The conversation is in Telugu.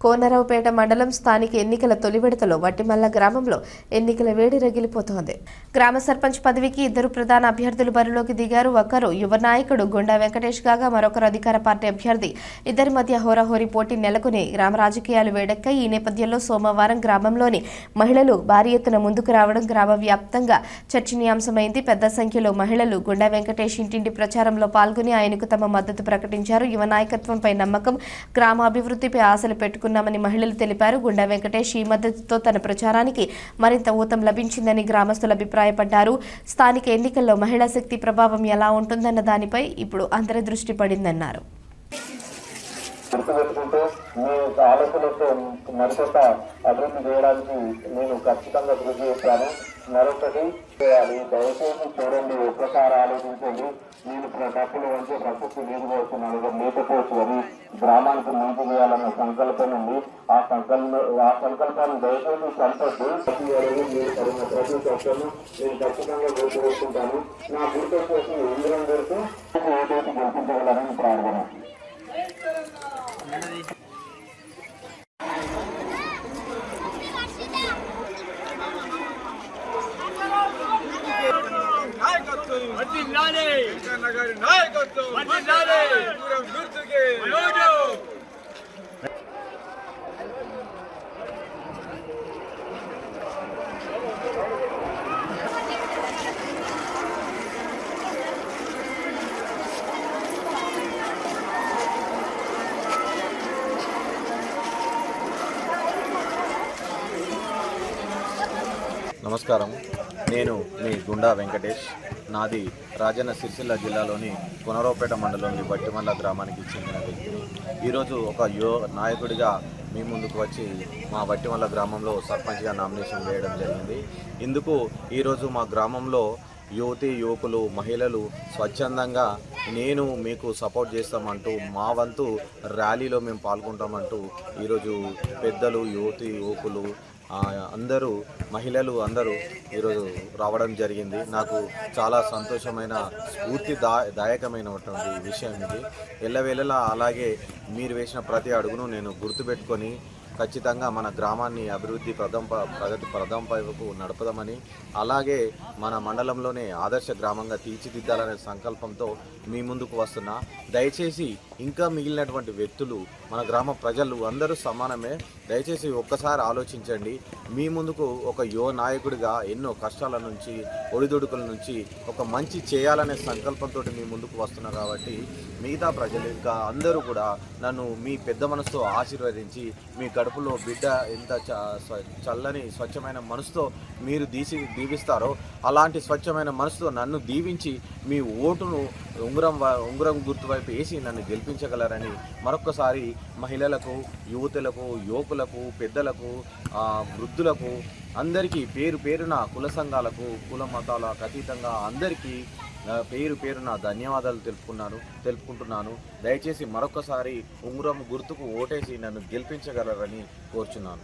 కోనరావుపేట మండలం స్థానిక ఎన్నికల తొలి విడతలో వట్టిమల్ల గ్రామంలో ఎన్నికల వేడి రగిలిపోతోంది. గ్రామ సర్పంచ్ పదవికి ఇద్దరు ప్రధాన అభ్యర్థులు బరిలోకి దిగారు. ఒకరు యువ నాయకుడు గుండా వెంకటేష్ కాగా మరొకరు అధికార పార్టీ అభ్యర్థి. ఇద్దరి మధ్య హోరాహోరీ పోటీ నెలకొని గ్రామ రాజకీయాలు వేడెక్కాయి. ఈ నేపథ్యంలో సోమవారం గ్రామంలోని మహిళలు భారీ ఎత్తున ముందుకు రావడం గ్రామ వ్యాప్తంగా చర్చనీయాంశమైంది. పెద్ద సంఖ్యలో మహిళలు గుండా వెంకటేష్ ఇంటింటి ప్రచారంలో పాల్గొని ఆయనకు తమ మద్దతు ప్రకటించారు. యువ నాయకత్వంపై నమ్మకం, గ్రామాభివృద్ధిపై ఆశలు పెట్టుకున్నామని మహిళలు తెలిపారు. గుండా వెంకటేష్ ఈ మద్దతుతో తన ప్రచారానికి మరింత ఊతం లభించిందని గ్రామస్తులు అభిప్రాయపడ్డారు. స్థానిక ఎన్నికల్లో మహిళా శక్తి ప్రభావం ఎలా ఉంటుందన్న దానిపై ఇప్పుడు అందరి దృష్టి పడిందన్నారు. గుర్తుపెట్టుకుంటూ మీ ఆలోచనతో మరికొంత అభివృద్ధి చేయడానికి నేను ఖచ్చితంగా కృషి చేస్తాను. మరొకటి చేయాలి, దయచేసి చూడండి, ఒక్కసారి ఆలోచించండి. నేను డబ్బులు వంచే ప్రకృతి లేకపోతున్నాను, లేకపోవచ్చు అని గ్రామానికి మంచి చేయాలన్న సంకల్పం ఉంది. ఆ సంకల్పాన్ని దయచేసి సంపద్దు. ప్రతి ఒక్కరు నేను ఖచ్చితంగా గుర్తు వేసుకుంటాను. నా గుర్తు కోసం ఇంద్రం గుర్తు ఏదైతే గెలిపించగలరని ప్రార్థన. నమస్కారం, నేను మీ గుండా వెంకటేష్. నాది రాజన్న సిరిసిల్ల జిల్లాలోని కోనరావుపేట మండలంలోని వట్టిమల్ల గ్రామానికి చెందిన వ్యక్తిని. ఈరోజు ఒక నాయకుడిగా మీ ముందుకు వచ్చి మా వట్టిమల్ల గ్రామంలో సర్పంచ్గా నామినేషన్ వేయడం జరిగింది. ఇందుకు ఈరోజు మా గ్రామంలో యువతి యువకులు మహిళలు స్వచ్ఛందంగా నేను మీకు సపోర్ట్ చేస్తామంటూ మా వంతు ర్యాలీలో మేము పాల్గొంటామంటూ ఈరోజు పెద్దలు యువతి యువకులు అందరూ మహిళలు అందరూ ఈరోజు రావడం జరిగింది. నాకు చాలా సంతోషమైన స్ఫూర్తిదాయకమైనటువంటి విషయం ఇది. ఎల్లవేళలా అలాగే మీరు వేసిన ప్రతి అడుగును నేను గుర్తుపెట్టుకొని ఖచ్చితంగా మన గ్రామాన్ని ప్రగతి వైపుకు నడపదామని, అలాగే మన మండలంలోనే ఆదర్శ గ్రామంగా తీర్చిదిద్దాలనే సంకల్పంతో మీ ముందుకు వస్తున్నా. దయచేసి ఇంకా మిగిలినటువంటి వ్యక్తులు, మన గ్రామ ప్రజలు అందరూ సమానమే. దయచేసి ఒక్కసారి ఆలోచించండి. మీ ముందుకు ఒక యువ నాయకుడిగా ఎన్నో కష్టాల నుంచి, ఒడిదుడుకుల నుంచి ఒక మంచి చేయాలనే సంకల్పంతో మీ ముందుకు వస్తున్నా. కాబట్టి మిగతా ప్రజలు ఇంకా అందరూ కూడా నన్ను మీ పెద్ద మనసుతో ఆశీర్వదించి, మీ కడుపులో బిడ్డ ఎంత చల్లని స్వచ్ఛమైన మనసుతో మీరు దీవిస్తారో అలాంటి స్వచ్ఛమైన మనసుతో నన్ను దీవించి మీ ఓటును ఉంగరం గుర్తు వైపు వేసి నన్ను గెలిపించగలరని మరొక్కసారి మహిళలకు, యువతులకు, యువకులకు, పెద్దలకు, వృద్ధులకు అందరికీ పేరు పేరున, కుల సంఘాలకు, కుల మతాలకు అతీతంగా అందరికీ పేరు పేరున ధన్యవాదాలు తెలుపుకుంటున్నాను. దయచేసి మరొకసారి ఉంగరం గుర్తుకు ఓటేసి నన్ను గెలిపించగలరని కోరుచున్నాను.